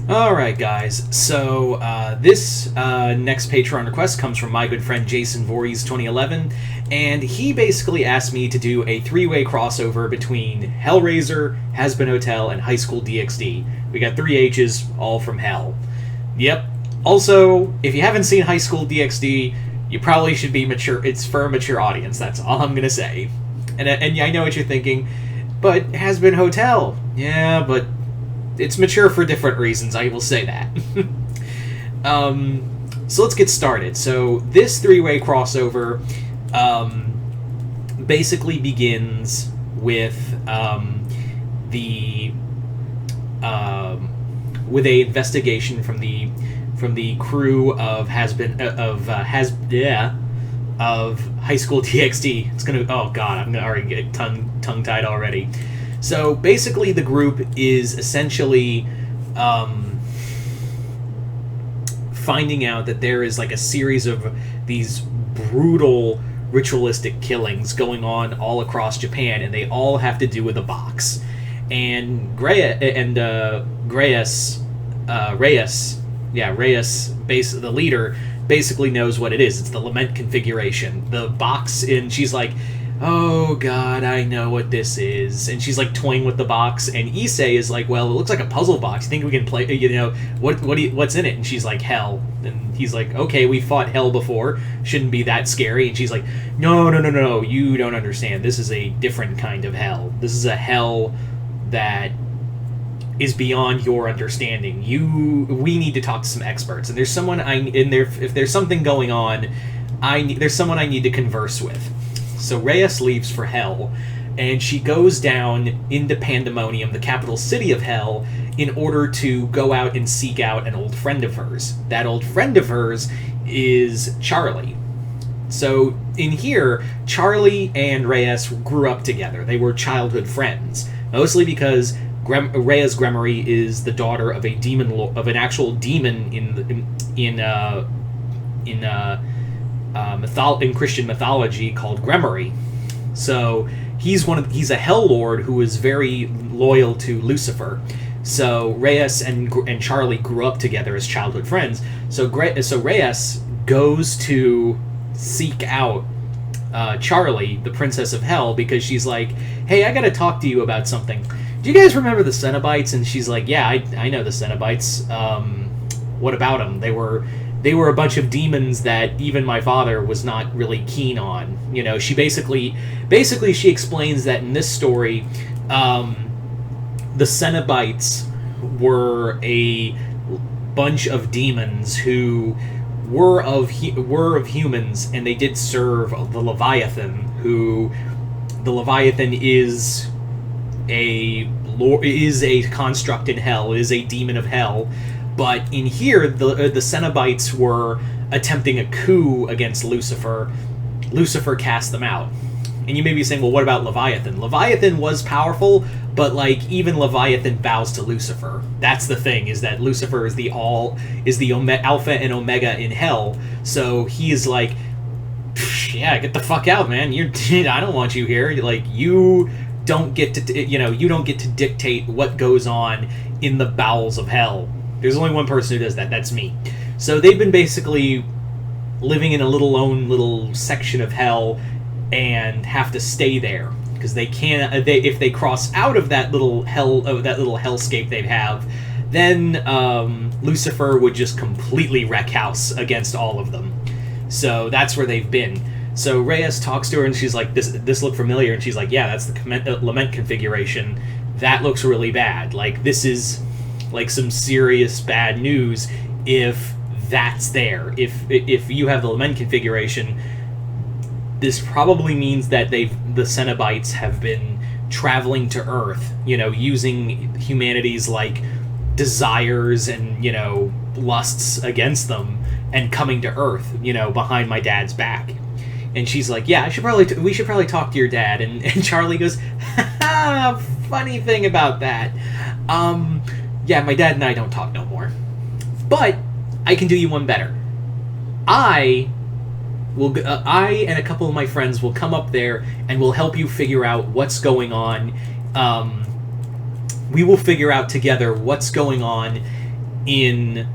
Alright, guys. So, this next Patreon request comes from my good friend Jason Voorhees 2011, and he basically asked me to do a three-way crossover between Hellraiser, Hazbin Hotel, and Highschool DXD. We got three H's, all from hell. Yep. Also, if you haven't seen Highschool DXD, you probably should be mature. It's for a mature audience, that's all I'm gonna say. And I know what you're thinking, but Hazbin Hotel. Yeah, but it's mature for different reasons, I will say that. So let's get started. So this three-way crossover basically begins with with a investigation from the crew of of Highschool DXD. It's gonna, oh god, I'm gonna already get tongue-tied already. So basically the group is essentially finding out that there is like a series of these brutal ritualistic killings going on all across Japan, and they all have to do with a box. And Reyes, the leader, basically knows what it is. It's the lament configuration, the box, and she's like, oh god, I know what this is. And she's like toying with the box, and Issei is like, well, it looks like a puzzle box. You think we can play, what's in it? And she's like, hell. And he's like, okay, we fought hell before, shouldn't be that scary. And she's like, no, you don't understand. This is a different kind of hell. This is a hell that is beyond your understanding. We need to talk to some experts, and there's someone if there's something going on, there's someone I need to converse with. So Reyes leaves for Hell, and she goes down into Pandemonium, the capital city of Hell, in order to go out and seek out an old friend of hers. That old friend of hers is Charlie. So in here, Charlie and Reyes grew up together. They were childhood friends, mostly because Reyes Gremory is the daughter of an actual demon in Christian mythology called Gremory. So he's a Hell Lord who is very loyal to Lucifer. So Reyes and Charlie grew up together as childhood friends. So Reyes goes to seek out Charlie, the Princess of Hell, because she's like, hey, I gotta talk to you about something. Do you guys remember the Cenobites? And she's like, yeah, I know the Cenobites. What about them? They were a bunch of demons that even my father was not really keen on. You know, she basically she explains that in this story, the Cenobites were a bunch of demons who were of humans, and they did serve the Leviathan, who the Leviathan is a construct in hell, is a demon of hell. But in here, the Cenobites were attempting a coup against Lucifer. Lucifer cast them out. And you may be saying, well, what about Leviathan? Leviathan was powerful, but like even Leviathan bows to Lucifer. That's the thing, is that Lucifer is the Alpha and Omega in hell. So he is like, yeah, get the fuck out, man. I don't want you here. Like, you don't get to dictate what goes on in the bowels of hell. There's only one person who does that. That's me. So they've been basically living in a little section of hell and have to stay there because they can't. If they cross out of that little hellscape they have, then Lucifer would just completely wreck house against all of them. So that's where they've been. So Reyes talks to her and she's like, "This look familiar?" And she's like, "Yeah, that's the lament configuration. That looks really bad. Like, this is like some serious bad news if that's there. If you have the lament configuration, this probably means that the Cenobites have been traveling to Earth, using humanity's like desires and lusts against them and coming to Earth, behind my dad's back." And she's like, "Yeah, we should probably talk to your dad." And Charlie goes, "Ha, funny thing about that. Yeah, my dad and I don't talk no more. But I can do you one better. I and a couple of my friends will come up there and we'll help you figure out what's going on. We will figure out together what's going on in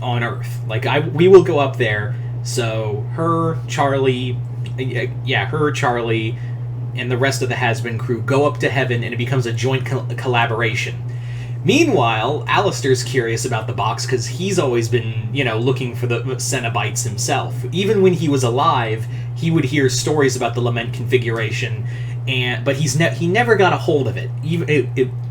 on Earth. Like we will go up there. So her, Charlie, and the rest of the Hazbin crew go up to heaven, and it becomes a joint collaboration. Meanwhile, Alistair's curious about the box because he's always been, looking for the Cenobites himself. Even when he was alive, he would hear stories about the Lament configuration, but he never got a hold of it.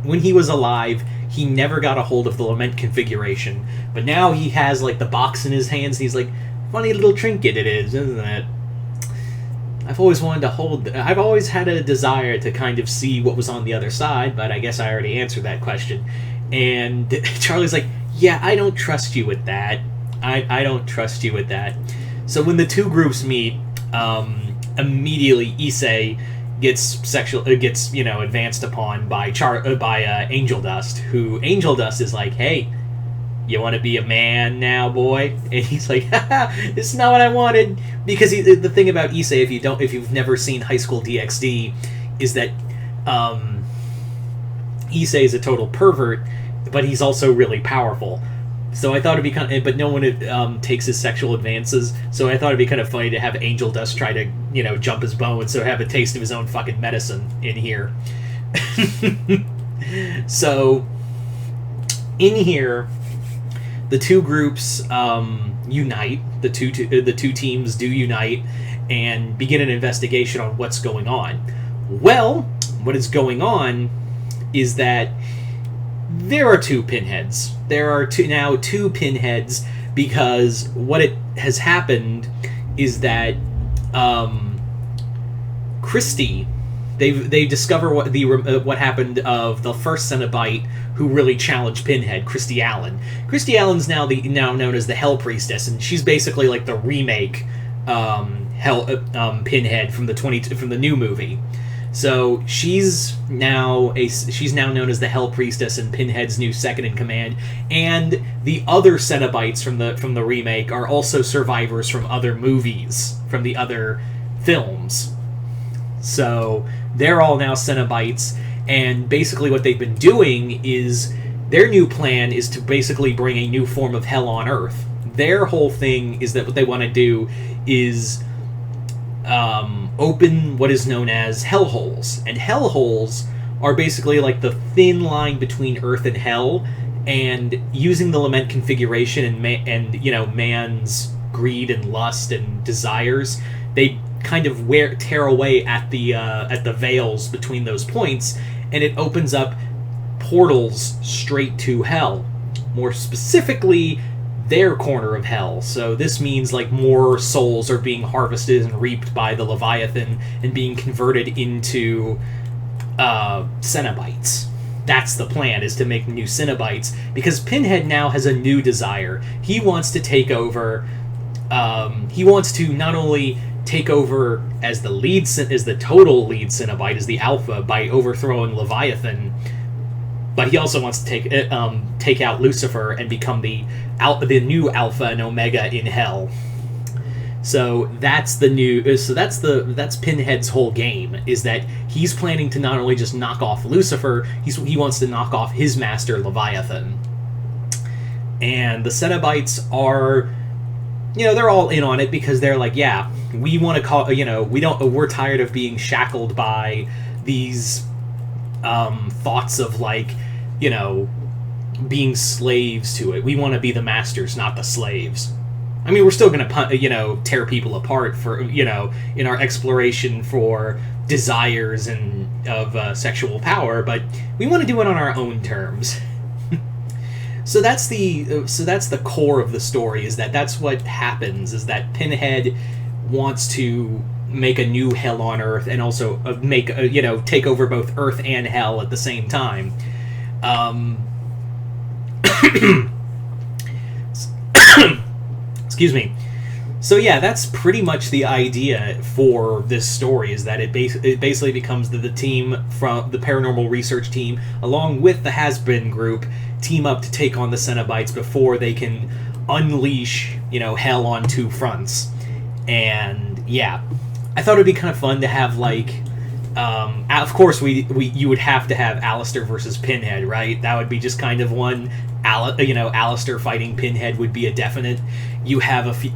When he was alive, he never got a hold of the Lament configuration. But now he has like the box in his hands. And he's like, funny little trinket it is, isn't it? I've always wanted to hold... I've always had a desire to kind of see what was on the other side, but I guess I already answered that question. And Charlie's like, yeah, I don't trust you with that. I don't trust you with that. So when the two groups meet, immediately Issei gets advanced upon by Angel Dust, who Angel Dust is like, hey, you want to be a man now, boy? And he's like, haha, this is not what I wanted. Because the thing about Issei, if you've never seen Highschool DXD, is that Issei is a total pervert, but he's also really powerful. So I thought it'd be but no one takes his sexual advances. So I thought it'd be kind of funny to have Angel Dust try to, jump his bones, so have a taste of his own fucking medicine in here. So in here, the two groups unite. The two teams do unite and begin an investigation on what's going on. Well, what is going on is that there are two pinheads. There are now two pinheads because what has happened is that Christy, they discover what happened of the first Cenobite who really challenged Pinhead, Christy Allen. Christy Allen's now known as the Hell Priestess, and she's basically like the remake Pinhead from the new movie. So she's now known as the Hell Priestess and Pinhead's new second in command. And the other Cenobites from the remake are also survivors from other movies, from the other films. So they're all now Cenobites, and basically what they've been doing is their new plan is to basically bring a new form of hell on Earth. Their whole thing is that what they want to do is open what is known as hellholes. And hellholes are basically like the thin line between Earth and Hell, and using the Lament configuration and man's greed and lust and desires, they kind of tear away at the veils between those points, and it opens up portals straight to hell. More specifically, their corner of hell. So this means like more souls are being harvested and reaped by the Leviathan and being converted into Cenobites. That's the plan, is to make new Cenobites, because Pinhead now has a new desire. He wants to take over. He wants to not only take over as the total lead Cenobite, as the Alpha, by overthrowing Leviathan, but he also wants to take out Lucifer and become the new Alpha and Omega in Hell. So that's that's Pinhead's whole game, is that he's planning to not only just knock off Lucifer, he wants to knock off his master Leviathan. And the Cenobites are, they're all in on it, because they're like, yeah, we want to we're tired of being shackled by these thoughts of like, being slaves to it. We want to be the masters, not the slaves. I mean, we're still going to, tear people apart for, in our exploration for desires and of sexual power, but we want to do it on our own terms. So that's the core of the story, is that's what happens, is that Pinhead wants to make a new hell on Earth, and also take over both Earth and Hell at the same time. Excuse me. So yeah, that's pretty much the idea for this story, is that it basically becomes the team from the paranormal research team, along with the Hazbin group, team up to take on the Cenobites before they can unleash, hell on two fronts. And yeah, I thought it'd be kind of fun to have like Of course, you would have to have Alistair versus Pinhead, right? That would be just kind of one. Alistair fighting Pinhead would be a definite. You have a few.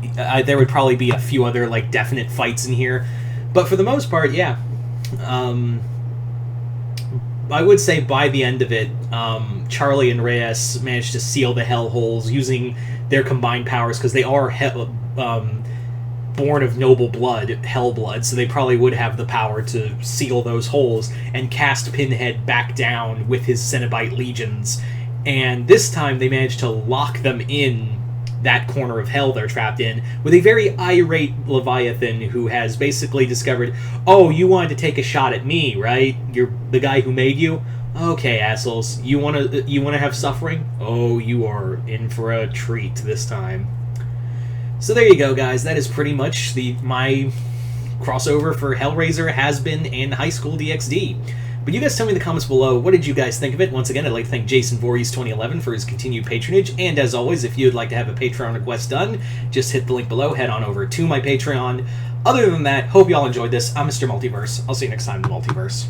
There would probably be a few other like definite fights in here, but for the most part, yeah. I would say by the end of it, Charlie and Reyes managed to seal the hellholes using their combined powers because they are born of noble blood, hell blood, so they probably would have the power to seal those holes and cast Pinhead back down with his Cenobite legions. And this time they managed to lock them in that corner of hell they're trapped in with a very irate Leviathan who has basically discovered, oh, you wanted to take a shot at me, right? You're the guy who made you? Okay, assholes. You wanna have suffering? Oh, you are in for a treat this time. So there you go, guys. That is pretty much my crossover for Hellraiser, Hazbin, and Highschool DXD. But you guys tell me in the comments below, what did you guys think of it? Once again, I'd like to thank Jason Voorhees 2011 for his continued patronage, and as always, if you'd like to have a Patreon request done, just hit the link below, head on over to my Patreon. Other than that, hope you all enjoyed this. I'm Mr. Multiverse. I'll see you next time in the Multiverse.